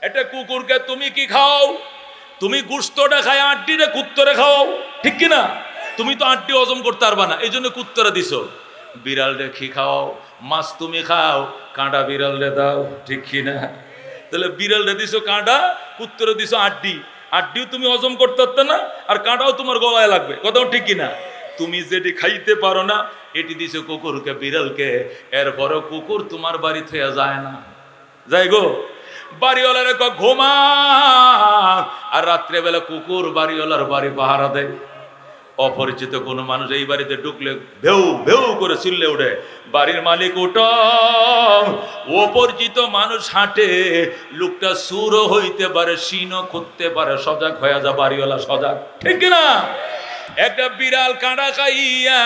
এটা কুকুরকে তুমি কি খাও? তুমি গুস্তটা খায়, আড্ডিটা কুত্তরে খাও, ঠিক কিনা? তুমি তো আড্ডি হজম করতে পারবা না, এই জন্য কুত্তরে দিছো। বিড়াল রে কি খাও? মাছ তুমি খাও, কাঁটা বিড়াল রে দাও, ঠিক কিনা? তাহলে বিড়াল রে দিছো কাঁটা, কুত্তরে দিছো আড্ডি। আড্ডিও তুমি হজম করতে পারতে না, আর কাঁটাও তোমার গলায় লাগবে, কথাও ঠিক কিনা? তুমি যেটি খাইতে পারো না এটি দিছো কুকুরকে, বিড়ালকে, এরপরও কুকুর তোমার বাড়ি থেকে যায় না। যাই গো, বাড়িওয়ালার ঘুমা, আর রাত্রেবেলা কুকুর বাড়িওয়ালার বাড়ি পাহারা দেয়। অপরিচিত কোনো মানুষ এই বাড়িতে ঢুকলে ভেউ ভেউ করে চিল্লে ওঠে, বাড়ির মালিক ওঠো। অপরিচিত মানুষ হাঁটে, লোকটা সুরও হইতে পারে, সিনও খুঁজতে পারে, সজাগ হয়ে যা, বাড়িওয়ালা সজাগ, ঠিক না? একটা বিড়াল কাঁটা খাইয়া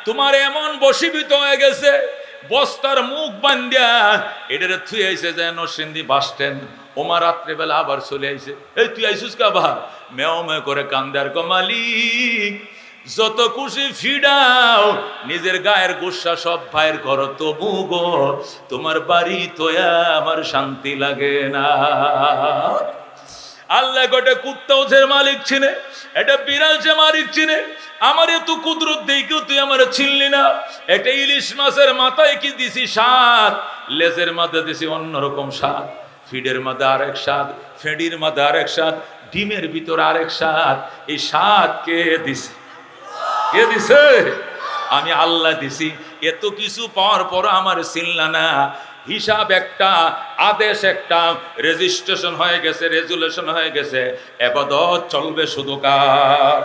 তোমার এমন বশীভূত হয়ে গেছে, বস্তার মুখ বান্ধিয়া এটারে থুই আইছে যেন সিন্ধি বাস স্ট্যান্ড। ওমা রাত্রেবেলা আবার চলে আইছে, এই তুই আইসুস কাবা, মেও মে করে কান্দার কো মালিক, যত খুশি ফিডাও, নিজের গায়ের গুসা সব বাইর করো, তবু গো তোমার বাড়ি তোয়া আমার শান্তি লাগে না। আল্লাহ গোটে কুত্তাও যে মালিক চিনে, এটা বিড়াল যে মালিক চিনে। আমার এত কুদরত দেখেও তুই আমার চিনলি না। একটা ইলিশ মাছের মাথায় কি দিছি স্বাদ, লেজের মাথা দিছি অন্যরকম স্বাদ, ফিডের মাথা আরেক স্বাদ, ফেডির মাথা আরেক স্বাদ, ডিমের ভিতর আরেক স্বাদ। এই স্বাদ কে দিছে? কে দিছে? আমি আল্লাহ দিছি। এত কিছু পাওয়ার পর আমার চিনলা না। হিসাব একটা, আদেশ একটা, রেজিস্ট্রেশন হয়ে গেছে, রেজুলেশন হয়ে গেছে, ইবাদত চলবে শুধু কার?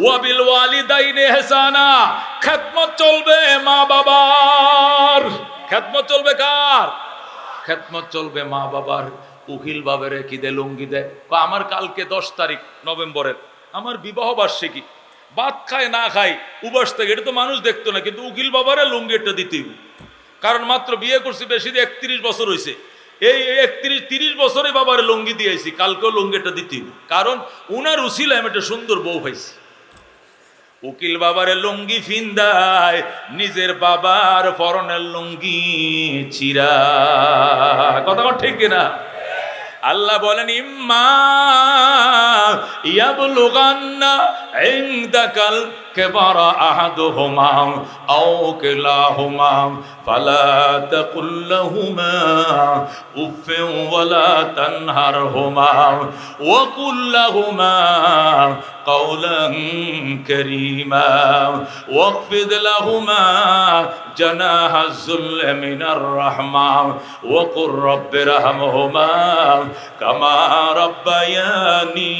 ওয়াবিল ওয়ালিদাইনি ইহসানা, খেদমত চলবে মা বাবার। খেদমত চলবে কার? খেদমত চলবে মা বাবার। উকিল বাবারে কি দে লুঙ্গি দেয়, আমার কালকে 10 তারিখ নভেম্বরের আমার বিবাহ বার্ষিকী, ভাত খায় না খায় উপাস থেকে, এটা তো মানুষ দেখতো না, কিন্তু উকিল বাবারে লুঙ্গি একটা দিতেই, কারণ মাত্র বিয়ে করছি, বেশি 31 বছর হয়েছে। এই 31-30 বছরে বাবার লুঙ্গি দিয়েছি, কালকেও লুঙ্গিটা দিতেই, কারণ উনার উসিলায় আমি একটা সুন্দর বউ পাইছি। উকিল বাবারে লুঙ্গি ফিন্দায়, নিজের বাবার পরনের লুঙ্গি চিরা, কথা ঠিক কিনা? আল্লাহ বলেন, ইম্মা ইয়াবলুগান্না ইনদাকাল কিবারা আহাদুহুমা আও কিলাহুমা ফালা তাকুল লাহুমা উফফিন ওয়ালা তানহারহুমা ওয়া কুল লাহুমা কাওলান কারীমা ওয়াখফিদ লাহুমা জানাহাজ যুল্লি মিনার রাহমা ওয়া কুর রাব্বিরহামহুমা কামা রাব্বায়ানি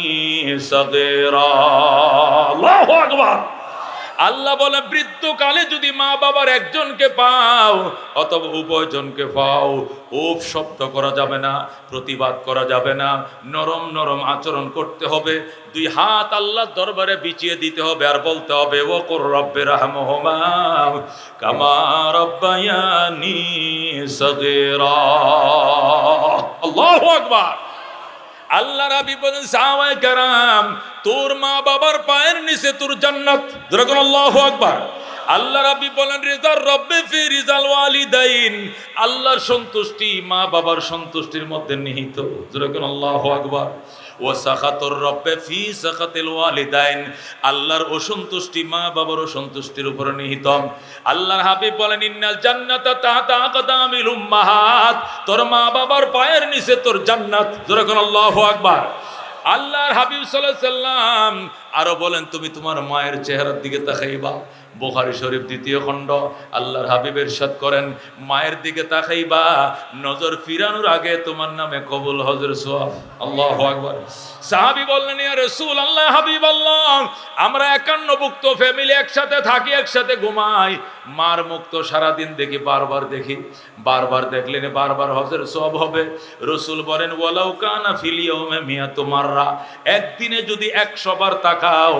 সাগীরা। আল্লাহু আকবার। আল্লাহ বলে, বৃদ্ধকালে যদি মা বাবার একজনকে পাও অথবা উভয়জনকে পাও, উফ শব্দ করা যাবে না, প্রতিবাদ করা যাবে না, নরম নরম আচরণ করতে হবে, 2 হাত আল্লাহর দরবারে বিছিয়ে দিতে হবে, আর বলতে হবে ওয়া কুর রাব্বিরহামহুমা কামা রাব্বায়ানি সাগীরা। আল্লাহু আকবার। আল্লাহ রাবি বলেন, সাহাবায়ে কেরাম, তোর মা বাবার পায়ের নিচে তোর জান্নাত। যেরকম আল্লাহু আকবার। আল্লাহ রাবি বলেন, রিজার রব্বি ফি রিজাল ওয়ালিদাইন, আল্লাহর সন্তুষ্টি মা বাবার সন্তুষ্টির মধ্যে নিহিত। যেরকম আল্লাহু আকবার। ওয়া সাখাতুর রব্বি ফি সাখাতিল ওয়ালিদাইন, আল্লাহর অসন্তুষ্টি মা বাবার অসন্তুষ্টির উপরে নিহিত। আল্লাহর হাবিব বলেন, ইন্নাল জান্নাতা তাহতা আকদামিল উম্মাহাত, তোর মা বাবার পায়ের নিচে তোর জান্নাত। যেরকম আল্লাহু আকবার। আল্লাহর হাবিব সাল্লাল্লাহু আলাইহি সাল্লাম আরো বলেন, তুমি তোমার মায়ের চেহারার দিকে তাকাইবা। বুখারী শরীফ 2য় খণ্ড। আল্লাহর হাবিব ইরশাদ করেন, মায়ের দিকে তাকাইবা, নজর ফিরানোর আগে তোমার নামে কবুল হজের সওয়াব। আল্লাহু আকবার। সাহাবী বললেন, ইয়া রাসূলুল্লাহ, হাবিবাল্লাহ, আমরা 51 ভুক্ত ফ্যামিলি, একসাথে থাকি, একসাথে ঘুমাই, মার মুখ তো সারাদিন দেখি, বারবার দেখি, বারবার দেখলে বারবার হজের সওয়াব হবে। রাসূল বলেন, ওয়ালাউ কানা ফিল ইয়াউমি মিয়াতু মাররা, একদিনে যদি 100 বার তাকাও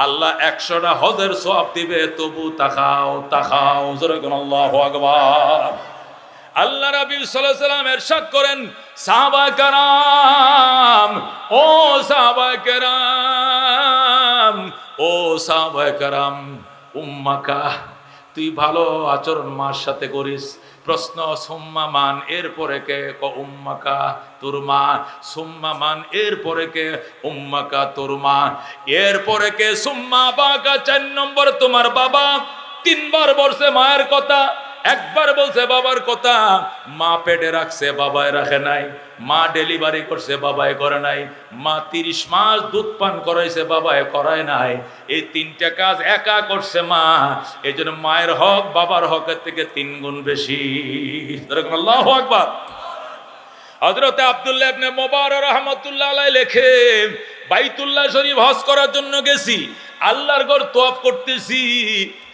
আল্লাহ 100টা হজের সওয়াব দিবে, তবু তাকাও তাকাও। যেরকম আল্লাহু আকবার। আল্লাহ রাবী সাল্লাল্লাহু আলাইহি ওয়াসাল্লাম ইরশাদ করেন, সাহাবায়ে কেরাম, ও সাহাবায়ে কেরাম, ও সাহাবায়ে কেরাম, উম্মাকা, তুই ভালো আচরণ মার সাথে করিস, প্রশ্ন সুম্মা মান, এরপরে কে? উম্মাকা, তোর মা। সুম্মা মান, এরপরে কে? উম্মাকা, তোর মা। এরপরে কে? সুম্মা বাকা, 4 নম্বর তোমার বাবা। 3 বার বলছে মায়ের কথা, একবার বলছে বাবার কথা। মা পেটে রাখছে, বাবায় রাখে নাই। মা ডেলিভারি করছে, বাবায় করে নাই। মা 30 মাস দুধ পান করাইছে, বাবায় করায় নাই। এই 3টা কাজ একা করছে মা। এই জন্য মায়ের হক বাবার হকের থেকে 3 গুণ বেশি। আল্লাহু আকবার। হযরত আব্দুল্লাহ ইবনে মুবারক রাহমাতুল্লাহ আলাইহি লেখে, বাইতুল্লাহ শরীফ হজ করার জন্য গেছি, আল্লাহর ঘর তওয়াফ করতেছি,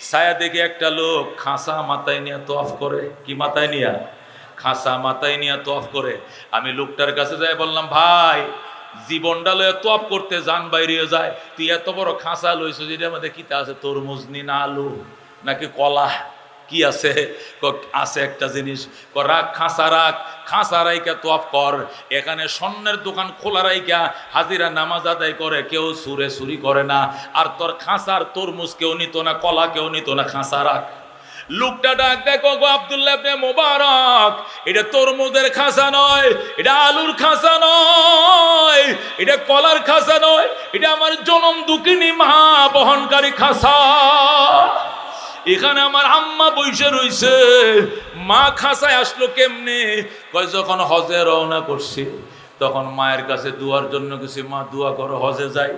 ছায়া দেখে একটা লোক খাঁচা মাথায় নিয়ে তওয়াফ করে। কি মাথায় নিয়ে? খাঁচা মাথায় নিয়ে তওয়াফ করে। আমি লোকটার কাছে যাই, বললাম, ভাই, জীবনটা লয়ে তওয়াফ করতে জান বাইরে যায়, তুই এত বড় খাঁচা লইছো, যেটার মধ্যে কিতা আছে? তরমুজ নি, না আলু, নাকি কলা, কি আছে? আছে একটা জিনিস। রাখ, খাঁচা রাখ, খাঁচা রাইকা তওয়াফ কর। এখানে স্বর্ণের দোকান খোলা রাইকা হাজিরা নামাজ আদায় করে, কেউ সুরে চুরি করে না। আর তোর খাঁচার তরমুজ কেউ নিত না, কলা কেউ নিত না, খাঁচা রাখ। লোকটা ডাক দেখো, গো আব্দুল্লাহ ইবনে মুবারক, এটা তরমুজের খাঁচা নয়, এটা আলুর খাঁচা নয়, এটা কলার খাঁচা নয়, এটা আমার জনম দুঃখিনী মা বহনকারী খাঁচা। এখানে আমার আম্মা বইসে রইছে। মা খাঁচায় আসলো কেমনে? কয়, যখন হজে রওনা করছি তখন মায়ের কাছে দোয়ার জন্য গেছি, মা দোয়া করো, হজে যাই।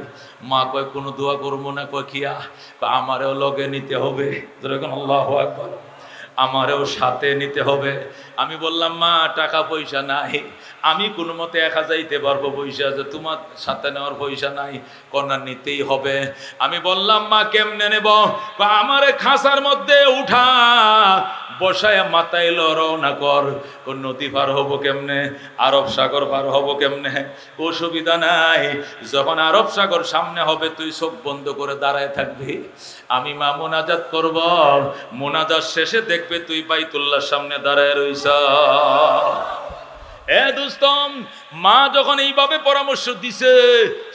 মা কয়, কোনো দোয়া করবো না। কয়, কিয়া? আমারেও লগে নিতে হবে। যখন আল্লাহু আকবার, আমারেও সাথে নিতে হবে। আমি বললাম, মা টাকা পয়সা নাই, আমি কোনো মতে একা যাইতে পারবো, পয়সা আছে, তোমার সাথে নেওয়ার পয়সা নাই। কন্যা নিতেই হবে। আমি বললাম, মা কেমনে নেব? আমারে খাঁচার মধ্যে উঠা, বসায় মাথায় রওনা কর। নদী পার হবো কেমনে? আরব সাগর পার হবো কেমনে? অসুবিধা নাই, যখন আরব সাগর সামনে হবে তুই চোখ বন্ধ করে দাঁড়ায় থাকবি, আমি মা মোনাজাত করব, মোনাজাত শেষে দেখবে তুই বাইতুল্লাহর সামনে দাঁড়ায় রইছ। এ দোস্তম, মা যখন এইভাবে পরামর্শ দিছে,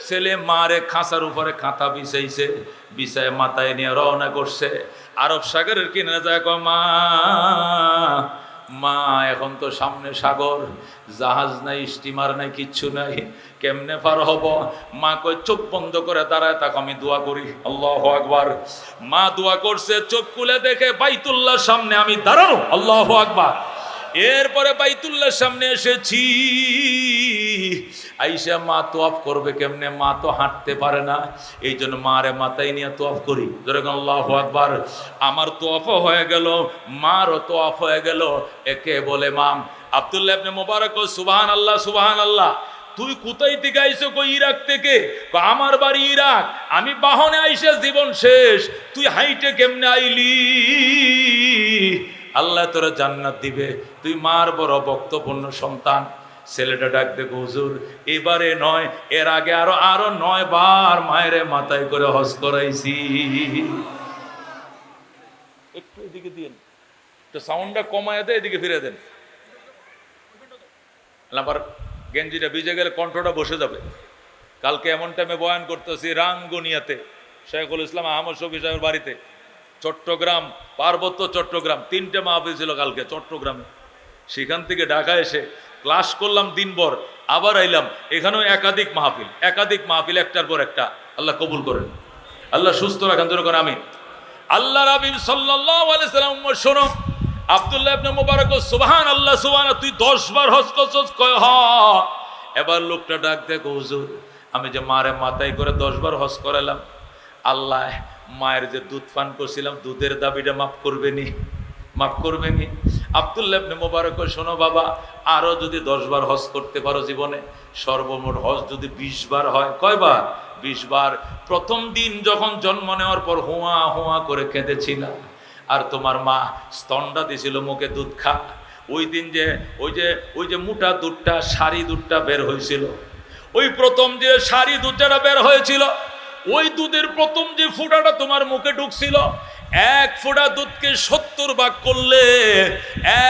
ছেলে মারে খাঁচার উপরে কাঁথা বিছাইছে, বিছায় মাথায় নিয়ে রওনা করছে আরব সাগরের কিনারে যায়। মা, মা, এখন তো সামনে সাগর, জাহাজ নাই, স্টিমার নাই, কিচ্ছু নাই, কেমনে পার হব? মা কই, চোখ বন্ধ করে দাঁড়ায় থাক, আমি দোয়া করি। আল্লাহু আকবার। মা দোয়া করছে, চোখ খুলে দেখে বাইতুল্লাহর সামনে আমি দাঁড়ানো। আল্লাহু আকবার। এরপরে বাইতুল্লাহর সামনে এসেছি, আইসা মা তোয়াফ করবে কেমনে? মা তো হাঁটতে পারে না, এই জন্য মারে মাথায় নিয়ে তোয়াফ করি। যেরকম আল্লাহু আকবার। আমার তোয়াফও হয়ে গেল, মারও তোয়াফ হয়ে গেল। একে বলে মাম। আব্দুল্লাহ ইবনে মুবারক, সুবহানাল্লাহ, সুবহানাল্লাহ। তুই কোথায় থেকে আইছো? কই, ইরাক থেকে। আমার বাড়ি ইরাক, আমি বাহনে আইসা জীবন শেষ, তুই হাইটে কেমনে আইলি? আল্লাহ তোরা জান্নাত দিবে, তুই মার বড় বক্তপূর্ণ সন্তান। ছেলেটা ডাক দেখো, হুজুর, এবারে নয়, এর আগে আরো 9 বার মায়ের মাথায় করে হজ করাইছি। একটু এদিকে দিন, একটু সাউন্ডটা কমায় দেয়, এদিকে ফিরে দেন। আবার গেঞ্জিটা ভিজে গেলে কণ্ঠটা বসে যাবে। কালকে এমন টাইমে বয়ান করতেছি রাঙ্গুনিয়াতে, শেখুল ইসলাম আহমদ শফি সাহেবের বাড়িতে, চট্টগ্রাম, পার্বত্য চট্টগ্রাম। 3টে মাহফিল ছিল কালকে চট্টগ্রামে। সেখান থেকে ঢাকা এসে ক্লাস করলাম দিনভর, আবার আইলাম। এখানেও একাধিক মাহফিল, একটার পর একটা। আল্লাহ কবুল করেন, আল্লাহ সুস্থ রাখেন, যেরকম আমি। আল্লাহ রাবী সাল্লাল্লাহু আলাইহি সাল্লাম, শোনো, আব্দুল্লাহ ইবনে মুবারক, সুবহানাল্লাহ, সুবহানাল্লাহ, তুই 10 বার হজ করছস? কয়, হ। এবার লোকটা ডাক দেখো, হুজুর, আমি যে মারে মাথায় করে 10 বার হজ করালাম, আল্লাহ মায়ের যে দুধ পান করছিলাম, দুধের দাবিটা মাফ করবে নি? আব্দুল্লাহ ইবনে মুবারক, শোনো বাবা, আরো যদি 10 বার হজ করতে পারো জীবনে, সর্বমোট হজ যদি 20 বার হয়, কয়বার? 20 বার। প্রথম দিন যখন জন্ম নেওয়ার পর হুয়া হুয়া করে কেঁদেছিলাম, আর তোমার মা স্তনটা দিছিল, মুখে দুধ খা। ওই দিন যে ওই যে মোটা দুধটা, সারি দুধটা বের হয়েছিল, ওই প্রথম যে সারি দুধটা বের হয়েছিল, ওই দুধের প্রথম যে ফোঁটাটা তোমার মুখে ঢুকছিল, 1 ফোঁটা দুধকে 70 ভাগ করলে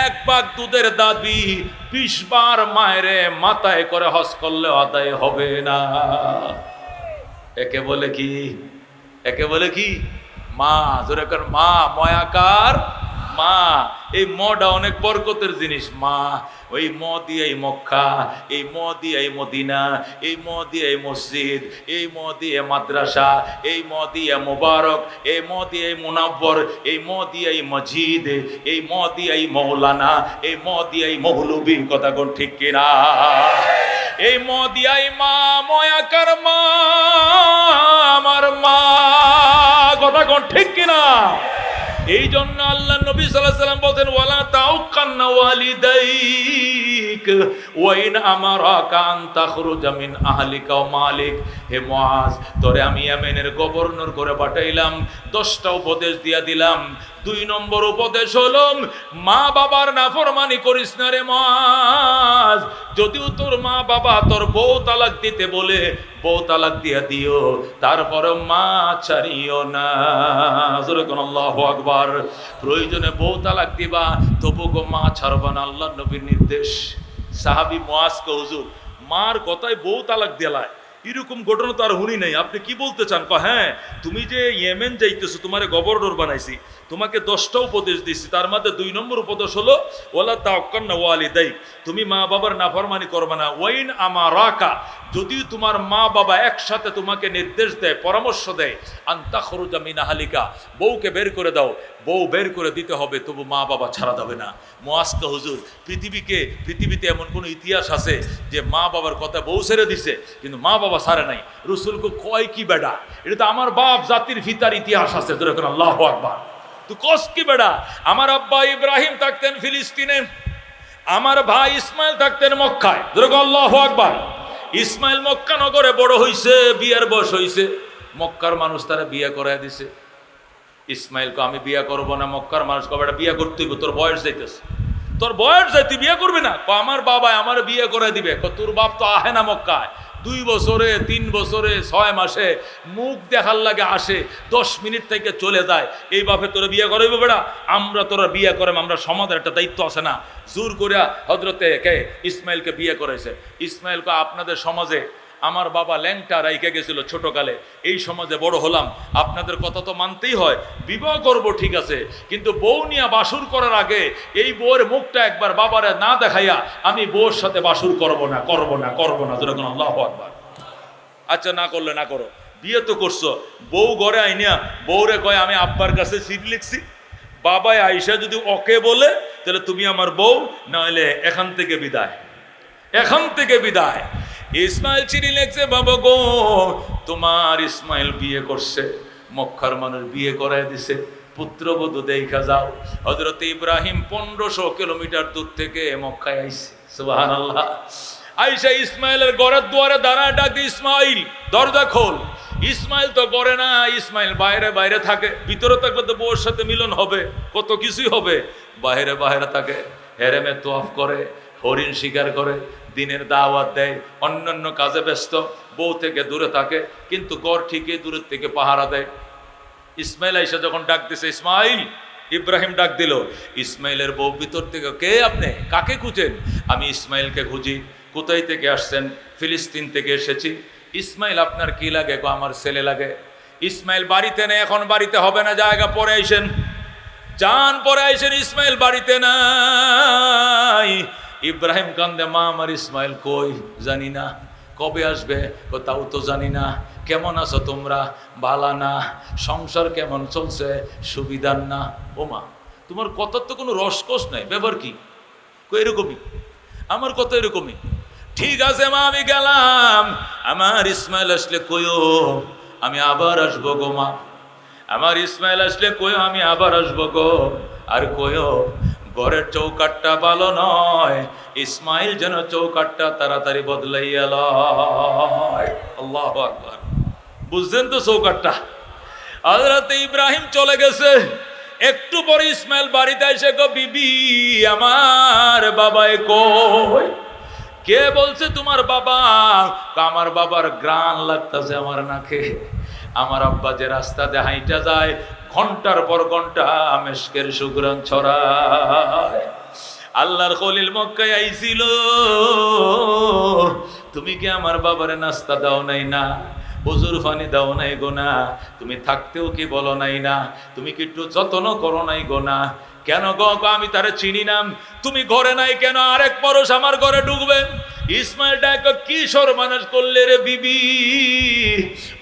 1 ভাগ দুধের দাবি 20 বার মায়েরে মাথায় করে হজ করলে আদায় হবে না। একে বলে কি? মা। জোরে কর, মা। ময়াকার মা, এই মটা অনেক বরকতের জিনিস। মা, ওই ম দিয়ে মক্কা, এই ম দিয়ে মদিনা, এই ম দিয়ে মসজিদ, এই ম দিয়ে মাদ্রাসা, এই ম দিয়ে মুবারক, এই ম দিয়ে মুনাব্বর, এই ম দিয়ে মসজিদ, এই ম দিয়ে মৌলানা, এই ম দিয়ে মৌলবী। কথা কোন ঠিক কিনা? এই ম দিয়াই মা, ময়াকার মা, আমার মা। কথা কোন ঠিক কিনা? এই জন্য আল্লাহ নবী সাল্লাল্লাহু আলাইহি ওয়াসাল্লাম বলেন, ওয়ালা তাউকান্না ওয়ালিদাইক ওয়া ইন আমারাকা আন তাখরুজা মিন আহলিকা ওয়া মালিক। হে মুআজ, তোরে আমি ইয়েমেনের গভর্নর করে পাঠাইলাম, 10টা উপদেশ দিয়া দিলাম। 2 নম্বর উপদেশ হলো, মা বাবার নাফরমানি করিস না রে মুআজ। যদিও তোর মা বাবা তোর বউ তালাক দিতে বলে বউ তালাক দিয়া দিও, তারপর মা ছাড়িও না। জোরে কোন আল্লাহু আকবার। প্রয়োজনে বউ তালাক দিবা, তবু গো মা ছাড়বা না, আল্লাহর নবীর নির্দেশ। সাহাবী মুআজ কে, হুজুর মার কথায় বউ তালাক দিলায়, এরকম ঘটনা তো আর শুনি নাই, আপনি কি বলতে চান? হ্যাঁ, তুমি যে ইয়েমেন যাইতেছো, তোমারে গভর্নর বানাইছি, তোমাকে 10টা উপদেশ দিচ্ছি, তার মধ্যে 2 নম্বর উপদেশ হলো ওয়ালা তাউকান্না ওয়ালিদাইক, তুমি মা বাবার নাফরমানি করবে না। ওয়াইন আমারাকা, যদি তোমার মা বাবা একসাথে তোমাকে নির্দেশ দেয়, পরামর্শ দেয়, আনতা খরুজা মিন আহলিকা, বউকে বের করে দাও, বউ বের করে দিতে হবে, তবু মা বাবা ছাড়া যাবে না। মুআজ কে, হুজুর পৃথিবীতে এমন কোন ইতিহাস আছে যে মা বাবার কথা বউ ছেড়ে দিছে কিন্তু মা বাবা ছাড়ে নাই? রাসূলকে কয় কি বেডা, এটা তো আমার বাপ জাতির ফিতার ইতিহাস আছে। যেরকম আল্লাহু আকবার। তুই কস কি বেডা? আমার আব্বা ইব্রাহিম থাকতেন ফিলিস্তিনে, আমার ভাই ইসমাইল থাকতেন মক্কায়। যেরকম আল্লাহু আকবার। ইসমাইল মক্কা নগরে বড় হইছে, বিয়ের বয়স হইছে, মক্কার মানুষ তারা বিয়ে করায় দিছে। ইসমাইলকে আমি বিয়ে করব না, মক্কার মানুষ কবে বিয়ে করতে হইব, তোর বয়স যাইতেছে, তোর বয়স যাই, তুই বিয়ে করবি না? আমার বাবা আমার বিয়ে করে দিবে। তোর বাপ তো আহে না মক্কায়, 2 বছরে 3 বছরে 6 মাসে মুখ দেখার লাগে আসে, 10 মিনিট থেকে চলে যায়। এই বাপে তোরা বিয়ে করাইবে বেড়া? আমরা তোরা বিয়ে করাম, আমরা সমাজের একটা দায়িত্ব আছে না? জোর করিয়া হযরতে কে ইসমাইলকে বিয়ে করাইছে। ইসমাইলকে আপনাদের সমাজে আমার বাবা ল্যাংটা রাইকে গেছিল ছোটকালে, এই সমাজে বড় হলাম, আপনাদের কথা তো মানতেই হয়। বিবাহ করব ঠিক আছে, কিন্তু বউ নিয়ে বাসুর করার আগে এই বউয়ের মুখটা একবার বাবারে না দেখাইয়া আমি বউর সাথে বাসুর করব না, করব না, করব না। যেরকম আল্লাহু আকবার। আচ্ছা, না করলে না করো, বিয়ে তো করছো, বউ ঘরে আইনিয়া বউরে কয় আমি আব্বার কাছে চিঠি লিখছি, বাবাই আইসা যদি ওকে বলে তাহলে তুমি আমার বউ, না হলে এখান থেকে বিদায়, এখান থেকে বিদায়। ইসমাইল চিঠি লিখছে, বাবা গো তোমার ইসমাইল বিয়ে করছে, মক্কার মানুষ বিয়ে করায় দিছে, পুত্রবধূ দেখা যাও। হযরত ইব্রাহিম 1500 কিলোমিটার দূর থেকে মক্কায় আইছে। সুবহানাল্লাহ। আইসা ইসমাইলের ঘরের দুয়ারে দাঁড়ায়, ডাক ইসমাইল দরজা খোল। ইসমাইল তো করে না, ইসমাইল বাইরে বাইরে থাকে, ভিতরে থাকলে তো বউর সাথে মিলন হবে, কত কিছুই হবে, বাইরে বাইরে থাকে, হেরেমে তোয়াফ করে, হরিণ শিকার করে, দিনের দাওয়াত দেয়, অন্যান্য কাজে ব্যস্ত, বউ থেকে দূরে থাকে, কিন্তু গড় ঠিকই দূরের থেকে পাহারা দেয়। ইসমাইল আইসা যখন ডাক দিছে, ইসমাইল, ইব্রাহিম ডাক দিল। ইসমাইলের বউ ভিতর থেকে, কে আপনি, কাকে খুঁজেন? আমি ইসমাইলকে খুঁজি। কোথায় থেকে আসছেন? ফিলিস্তিন থেকে এসেছি। ইসমাইল আপনার কি লাগে? আমার ছেলে লাগে। ইসমাইল বাড়িতে নেই, এখন বাড়িতে হবে না, জায়গা পরে আইসেন, যান পরে আইসেন। ইসমাইল বাড়িতে নাই। ইব্রাহিম কান্দে, মা আমার ইসমাইল কই? জানি না। কবে আসবে? তাও তো জানি না। কেমন আছো তোমরা? ভালো না। সংসার কেমন চলছে? সুবিধার না। ও মা, তোমার কথার তো কোনো রসকস নাই, ব্যাপার কি? এরকমই আমার কথা, এরকমই। ঠিক আছে মা, আমি গেলাম, আমার ইসমাইল আসলে কইও আমি আবার আসবো গো মা, আমার ইসমাইল আসলে কইও আমি আবার আসবো গো। আর কইও ঘরের চৌকাটটা ভালো নয়, ইসমাইল যেন চৌকাটটা তাড়াতাড়ি বদলাইয়া লয়। আল্লাহু আকবার। বুঝছেন তো চৌকাটটা? হযরত ইব্রাহিম চলে গেছে, একটু পরে ইসমাইল বাড়িতে এসে, গো বিবি আমার বাবাই কই? কে বলছে তোমার বাবা? আমার বাবার গ্রান লাগতেছে আমার নাকে। আমার আব্বা যে রাস্তা দিয়ে হাইটা যায়, ঘন্টার পর ঘন্টা মেশকের সুগ্রান ছড়ায়। আল্লাহর খলিল মক্কায় আইছিল, তুমি কি আমার বাবারে নাস্তা দাও নাই না? হুজুর পানি দাও নাই গো না? তুমি থাকতেও কি বলো নাই না? তুমি কি একটু যত্ন করো নাই গো না? কেন গো? আমি তারে চিনি না। তুমি ঘরে নাই কেন? আরেক পরশ আমার ঘরে ঢুকবে। ইসমাইল ডাকে, কি সর্বনাশ করলে রে বিবি?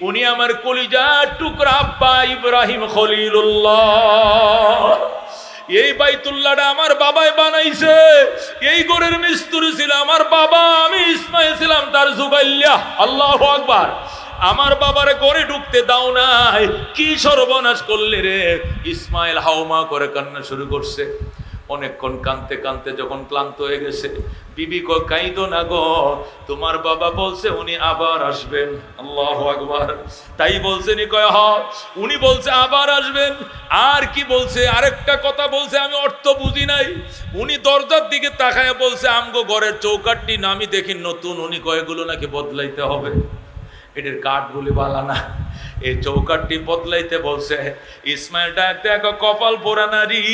উনি আমার কলিজার টুকরা আব্বা ইব্রাহিম খলিলুল্লাহ। এই বাইতুল্লাহটা আমার বাবাই বানাইছে। এই ঘরের মিস্ত্রি ছিল আমার বাবা, আমি ইসমাইল ছিলাম তার জুগাইল্লা। আল্লাহু আকবার। আমার বাবারে ঘরে ঢুকতে দাও নাই। কি সর্বনাশ করলে রে? ইসমাইল হাওমা করে কান্না শুরু করছে। অনেকক্ষণ কাঁদতে কাঁদতে যখন ক্লান্ত হয়ে গেছে, বিবি কয়, কাইদো না গো, তোমার বাবা বলছে উনি আবার আসবেন। আল্লাহু আকবার। তাই বলছেনি? কয় হ। উনি বলছে আবার আসবেন। আর কি বলছে? আরেকটা কথা বলছে, আমি অর্থ বুঝি নাই। উনি দরজার দিকে তাকায় বলছে, আমগো ঘরের চৌকাঠটি না আমি দেখি নতুন। উনি কয়গুলো নাকি বদলাইতে হবে, এটার কাঠগুলি বালা না, এই চৌকাঠটি বদলাইতে বলছে। ইসমাইল ডাক দেখো, কপাল পোড়া নারী,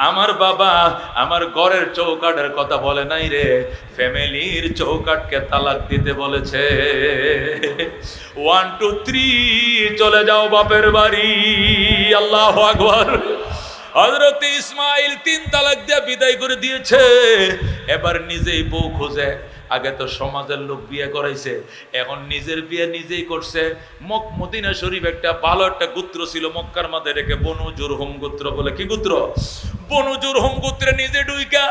আমার বাবা আমার ঘরের চৌকাঠের কথা বলে নাই রে, ফ্যামিলির চৌকাঠকে তালাক দিতে বলেছে। 1 2 3 চলে যাও বাপের বাড়ি। আল্লাহু আকবার। হযরত ইসমাইল 3 তালাক দিয়ে বিদায় করে দিয়েছে। এবার নিজেই বউ খোঁজে। আগে তো সমাজের লোক বিয়ে করাইছে, এখন নিজের বিয়ে নিজেই করছে। মদিনা শরীফ একটা ভালো একটা গোত্র ছিল মক্কার মধ্যে রেখে, বনু জুরহুম গোত্র বলে। কি গোত্র? বনু জুরহুম গোত্রে নিজে ডুইকা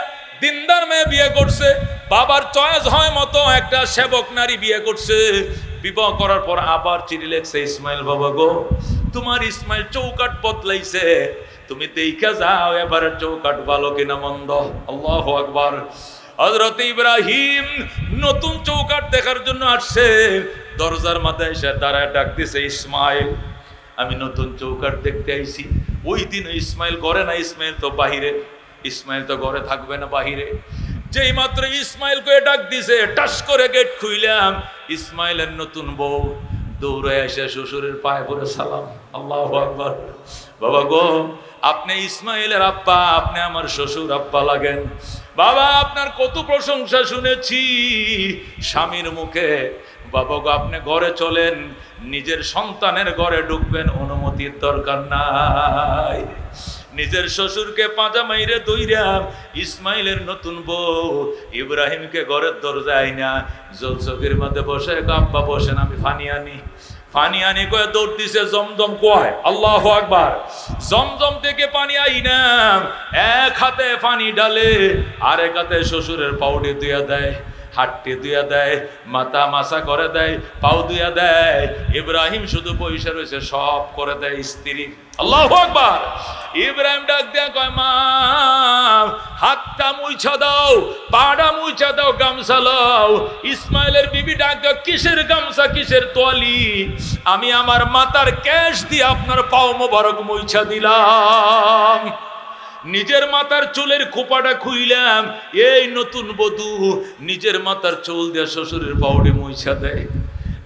দিনদার মেয়ে বিয়ে করছে। বাবার চয়েস হয় মতো একটা সেবক নারী বিয়ে করছে। বিবাহ করার পর আবার চিঠি লেখছে, ইসমাইল বাবা গো, তোমার ইসমাইল চৌকাঠ বদলাইছে, তুমি দেখা যাও এবারের চৌকাঠ ভালো কিনা মন্দ। আল্লাহু আকবার। হযরত ইব্রাহিম নতুন চৌকাঠ দেখার জন্য আসছে। দরজার মাথায় এসে দাঁড়ায় ডাক দিছে, ইসমাইল আমি নতুন চৌকাঠ দেখতে আইছি। ওই দিন ইসমাইল ঘরে না, ইসমাইল তো বাহিরে। ইসমাইল তো ঘরে থাকবে না, বাহিরে। যেই মাত্র ইসমাইল কে ডাক দিছে, টাস করে গেট খুইলাম, ইসমাইলের নতুন বউ দৌড়ে এসে শ্বশুরের পায়ে পড়ে সালাম। আল্লাহু আকবার। বাবা গো, আপনি ইসমাইলের আব্বা, আপনি আমার শ্বশুর আব্বা লাগেন। বাবা আপনার কত প্রশংসা শুনেছি স্বামীর মুখে। বাবা গো, আপনি ঘরে চলেন, নিজের সন্তানের ঘরে ঢুকবেন, অনুমতির দরকার নাই। নিজের শ্বশুরকে পাঁজা মাইরে দইরা ইসমাইলের নতুন বউ ইব্রাহিমকে ঘরের দরজায় না জলচকের মধ্যে বসে, আব্বা বসেন, আমি ফানি আনি। পানি আনি কয়ে দৌড় দিছে জমজম কয়। আল্লাহু আকবার। জমজম থেকে পানি আইনাম, এক হাতে পানি ডালে, আরেক হাতে শ্বশুরের পাউডি ধুইয়া দেয়, হাটটি ধুইয়া দেয়, মাথা মাসা করে দেয়, পাও ধুইয়া দেয়। ইব্রাহিম শুধু পয়সা রয়েছে, সব করে দেয় স্ত্রী। আল্লাহু আকবার। ইব্রাহিম ডাক দেয়া কয়, মা হাতটা মুইছা দাও, পাড়া মুইছা দাও, গামছা লাও। ইসমাইলের বিবি ডাক দেয়া, কিসের গামছা, কিসের তোয়ালি? আমি আমার মাথার কেশ দিয়ে আপনার পাও মোবারক মুইছা দিলাম। নিজের মাথার চুলের খোপাটা খুইলাম। এই নতুন বধূ নিজের মাথার চুল দিয়ে শ্বশুরের পাউডি মুইছা দেয়।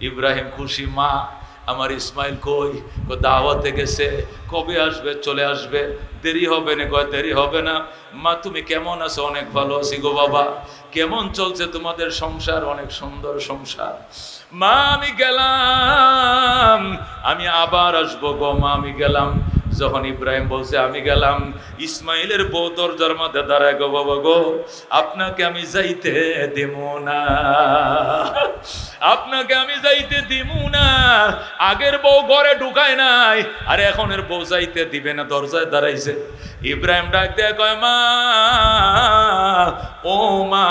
ইব্রাহিম খুশি। মা আমার ইসমাইল কই? দাওয়াতে গেছে। কবে আসবে? চলে আসবে। দেরি হবে না? কয় দেরি হবে না। মা তুমি কেমন আছো? অনেক ভালো আছি গো বাবা। কেমন চলছে তোমাদের সংসার? অনেক সুন্দর সংসার। মা আমি গেলাম, আমি আবার আসবো গো মা, আমি গেলাম। যখন ইব্রাহিম বলছে আমি গেলাম, ইসমাইলের বউ দরজার মধ্যে দাঁড়ায়, গো বাবা গো, আপনাকে আমি যাইতে দিব না, আপনাকে আমি যাইতে দিব না। আগের বউ ঘরে ঢুকায় নাই, আর এখনের বউ যাইতে দিবে না, দরজায় দাঁড়াইছে। ইব্রাহিম ডাক দেয়া কয়, মা ও মা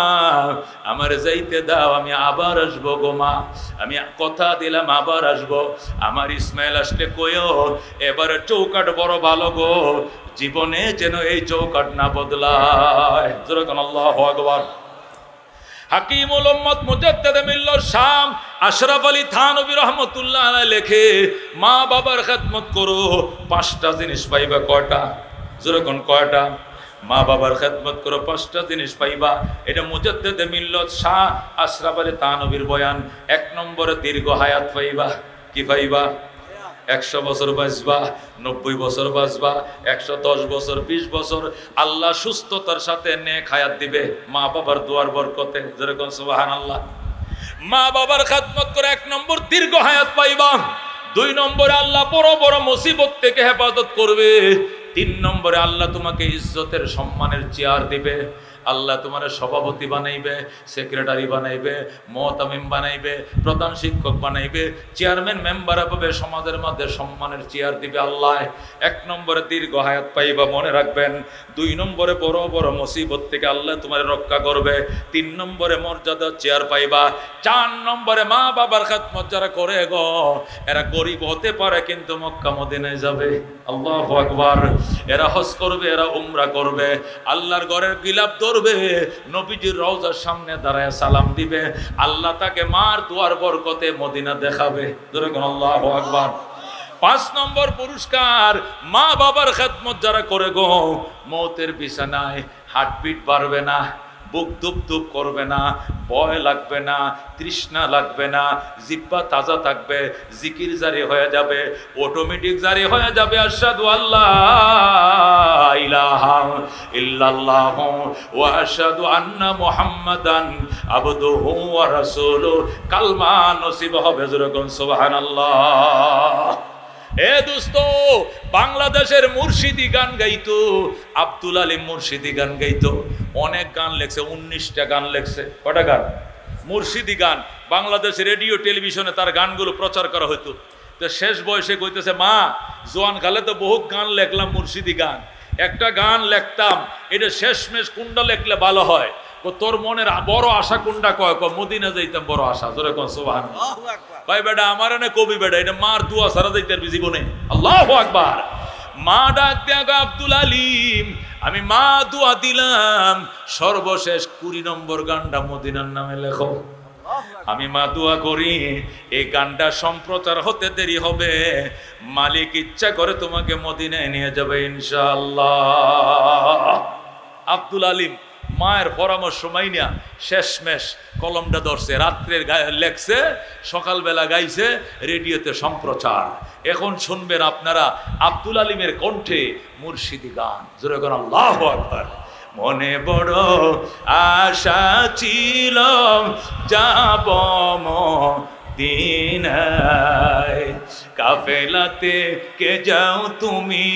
আমার যাইতে দাও, আমি আবার আসবো গো মা, আমি কথা দিলাম আবার আসবো। আমার ইসমাইল আসলে কইও এবারে চৌকাঠ বড় ভালো গো, জীবনে যেন এই চৌকাঠ না বদলায়। আল্লাহু আকবার। হাকিমুল উম্মত মুজাদ্দিদ মিল্লাত শাম আশরাফ আলী থানভী রাহমাতুল্লাহ আলাইহি লেখে, মা বাবার খেদমত করো, 5টা জিনিস পাইবা। কয়টা? যেরকম কয়টা? মা বাবার খেদমত করো, 5টা জিনিস পাইবা। এটা মুজাদ্দিদ মিল্লাত শাহ আশরাফ আলী থানভীর বয়ান। 1 নম্বরে দীর্ঘ হায়াত পাইবা। কি পাইবা? 100 বছর বাঁচবা, 90 বছর বাঁচবা, 110 বছর, 20 বছর আল্লাহ সুস্থতার সাথে নেক হায়াত দিবে মা বাবার দোয়ার বরকতে। যেরকম সুবহানাল্লাহ। মা বাবার খেদমত করে 1 নম্বর দীর্ঘ হায়াত পাইবা। 2 নম্বরে আল্লাহ বড় বড় মুসিবত থেকে হেফাজত করবে। 3 নম্বরে আল্লাহ তোমাকে ইজ্জতের সম্মানের চেয়ার দিবে, আল্লাহ তোমার সভাপতি বানাইবে, সেক্রেটারি বানাইবে, মুতামিম বানাইবে, প্রধান শিক্ষক বানাইবে, চেয়ারম্যান মেম্বার হবে, সমাজের মধ্যে সম্মানের চেয়ার দিবে আল্লাহ। 1 নম্বরে দীর্ঘ হায়াত পাইবা, মনে রাখবেন। 2 নম্বরে বড় বড় মুসিবত থেকে আল্লাহ তোমার রক্ষা করবে। 3 নম্বরে মর্যাদা চেয়ার পাইবা। 4 নম্বরে মা বাবার খেদমত যারা করে গো, এরা গরিব হতে পারে কিন্তু মক্কা মদিনায় যাবে। আল্লাহু আকবার। এরা হজ করবে, এরা উমরা করবে, আল্লাহর ঘরের গিলাফ ধরবে, নবীজির রওজার সামনে দাঁড়ায় সালাম দিবে, আল্লাহ তাকে মার দুয়ার বরকতে মদিনা দেখাবে। আল্লাহু আকবার। 5 নম্বর পুরস্কার, মা বাবার খেদমত যারা করে গো, মৌতের বিছানায় হার্টবিট বাড়বে না, বুক ধুপ ধুপ করবে না, ভয় লাগবে না, তৃষ্ণা লাগবে না, জিহ্বা তাজা থাকবে, জিকির জারি হয়ে যাবে, অটোমেটিক জারি হয়ে যাবে। আশহাদু আল্লাহ ইলাহা ইল্লাল্লাহ ওয়া আশহাদু আন্না মুহাম্মাদান আবদুহু ওয়া রাসূলুহু। কালমা নসিব হবে, যেরকম সুবহানাল্লাহ। এ দোস্ত, বাংলাদেশের মুর্শিদি গান গাইতো, আব্দুল আলিম মুর্শিদি গান গাইতো, অনেক গান লেখছে, 19টা গান লেখছে। কটা গান? মুর্শিদি গান। বাংলাদেশ রেডিও টেলিভিশনে তার গানগুলো প্রচার করা হতো। তো শেষ বয়সে কইতেছে, মা জোয়ান কালে তো বহু গান লেখলাম, মুর্শিদি গান, একটা গান লেখতাম, এটা শেষমেশ কোনটা লেখলে ভালো হয়? তোর মনের বড় আশা কোনটা? কয় মদিনা যাইতাম, বড় আশা। জোরে কোন সুবহানাল্লাহ। ভাই বেটা আমার না কবি বেটা, এটা মার দুয়া সারা যাইতে পারবি জীবনে। আল্লাহু আকবার। মা ডাক দেয়া, আব্দুল আলিম আমি মা দুয়া দিলাম, সর্বশেষ 20 নম্বর গানটা মদিনার নামে লেখো। আমি মা দুয়া করি এই গানটা সম্প্রচার হতে দেরি হবে, মালিক ইচ্ছা করে তোমাকে মদিনায় নিয়ে যাবে ইনশাআল্লাহ। আব্দুল আলিম মায়ের পরামর্শ মাইনা শেষমেশ কলমটা ধরছে, রাত্রের লেখছে, সকালবেলা গাইছে, রেডিওতে সম্প্রচার। এখন শুনবেন আপনারা আব্দুল আলিমের কণ্ঠে মুর্শিদি গান। জোরে করে আল্লাহু আকবার। মনে বড় আশা ছিল যাব মদিনায়, কাফেলাতে কে যাও তুমি,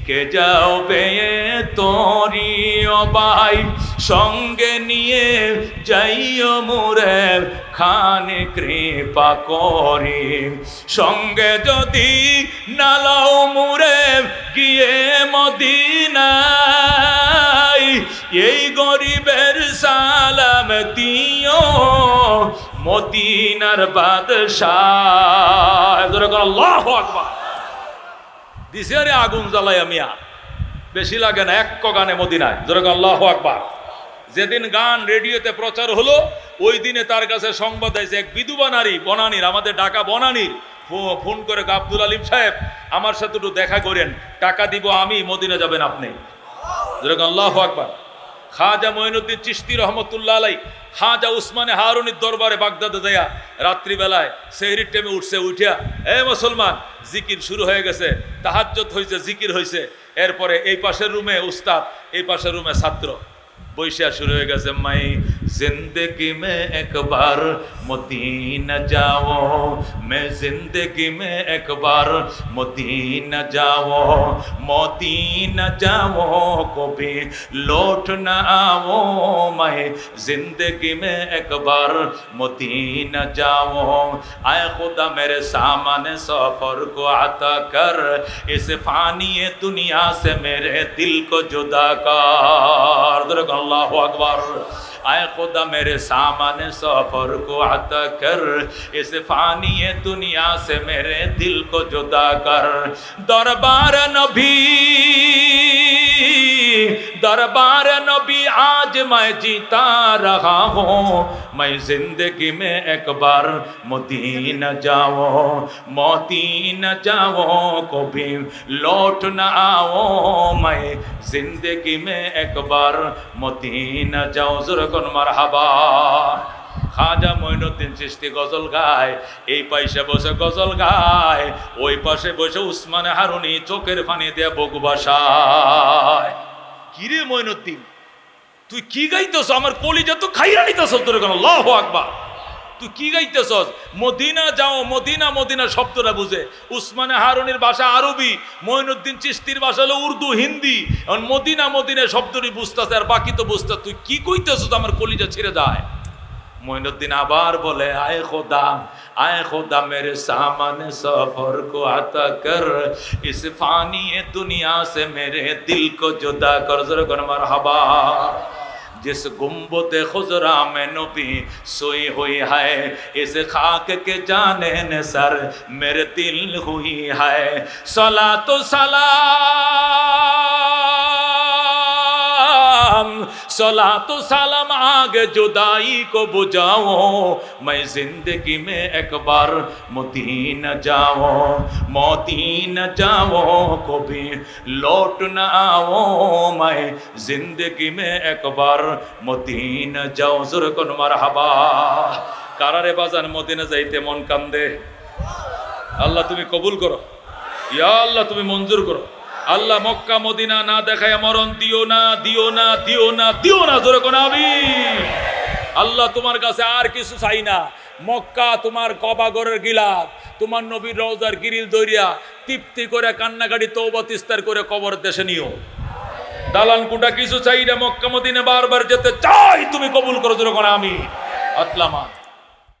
কে যাও বেয়ে তোরি ও ভাই, সঙ্গে নিয়ে যাইও মোরে খানে কৃপা করি, সঙ্গে যদি নালাও মোরে গিয়ে মদিনায়, এই গরিবের সালাম দিও মদিনার বাদশাহ। আল্লাহু আকবার। দিছে রে আগুন জ্বালাইয়া মিয়া, বেশি লাগে না, 1 গানে মদিনায়। যেরকম আল্লাহু আকবার। যেদিন গান রেডিওতে প্রচার হলো, ওই দিনে তার কাছে সংবাদ আছে, এক বিধবা নারী বনানীর, আমাদের ঢাকা বনানীর, ফোন করে আব্দুল আলিম সাহেব আমার সাথে একটু দেখা করেন, টাকা দিব আমি, মদিনা যাবেন আপনি। যেরকম আল্লাহু আকবার। খাজা মঈনুদ্দিন চিশতি রহমতুল্লাহ আলাই খাজা উসমানে হারুনির দরবারে বাগদাদে যাইয়া রাত্রিবেলায় সেহরির টাইমে উঠছে, উঠিয়া এ মুসলমান জিকির শুরু হয়ে গেছে, তাহাজ্জুদ হয়েছে, জিকির হয়েছে। এরপরে এই পাশের রুমে উস্তাদ, এই পাশের রুমে ছাত্র, বৈশা শুরু হয়ে গেছে, মাই জিন্দগি মে একবার মদিনা যাও, মে জিন্দগি মে একবার মদিনা যাও, মদিনা যাও কবি লौट না आओ, মাই জিন্দগি মে একবার মদিনা যাও, আয় खुदा मेरे सामने सफर को आता कर, इस फानी दुनिया से मेरे दिल को जुदा कर। अल्लाहु अकबर। आए खुदा मेरे सामने सफर को अता कर, इस फानी दुनिया से मेरे दिल को जुदा कर। दरबार नबी, दरबार नबी आज मैं जीता रहा हूँ, मैं जिंदगी में एक बार मदीना जाओ, मदीना जाओ कभी लौट न आओ, मैं जिंदगी में एक बार मदीना जाओ। जरकन मरहबा। খাজা মঈনুদ্দিন চিশতি গজল গায়, এই পাশে বসে গজল গায়, ওই পাশে বসে উসমানে হারুনি চোখের পানি দিয়ে বুক বাসায়। কিরে মঈনুদ্দিন তুই কি গাইতেছ? আমার কলিজা তো খাইয়া নিতেছ। আল্লাহু আকবার। তুই কি গাইতেছস? মদিনা যাও, মদিনা মদিনা শব্দটা বুঝে। উসমানে হারুনির ভাষা আরবি, মঈনুদ্দিন চিশতির ভাষা হলো উর্দু হিন্দি। এখন মদিনা মদিনা শব্দটি বুঝতেছে আর বাকি তো বুঝতে। তুই কি কইতেছস? আমার কলিজা ছিঁড়ে যায়। মঈনুদ্দিন আবার বলে, আয় খোদা মেরে সামনে সফর কো আতা কর, ইস ফানি দুনিয়া সে মেরে দিল কো জুদা কর। জোরে কর মারহাবা। जिस गुम्बद खुजरा में नबी सोई हुई है, इस खाक के जाने न सर मेरे दिल हुई है। सलातो सलाम, सलातो सलाम आगे जुदाई को बुझाओ, मैं जिंदगी में एक बार मदीना जाओ, मदीना जाओ कभी लौट न आओ, मैं जिंदगी में एक बार মদিনা যাও। জোরে কোন মারহাবা। কারারে বাজান মদিনা যাইতে মন কান্দে। আল্লাহ তুমি কবুল করো, ইয়া আল্লাহ তুমি মঞ্জুর করো। আল্লাহ মক্কা মদিনা না দেখায় মরণ দিও না, দিও না, দিও না, দিও না। জোরে কোন আমিন। আল্লাহ তোমার কাছে আর কিছু চাই না। মক্কা তোমার কবাগরের গিলাফ, তোমার নবীর রওজার গিরিল দইরিয়া তৃপ্তি করে কান্নাকাটি তওবা তিস্তার করে কবর দেশে নিও। দালান কুটা কিছু চাই না, মক্কা মদিনা বারবার যেতে চাই, তুমি কবুল করো। জোরে কোন আমিন। আতলামা।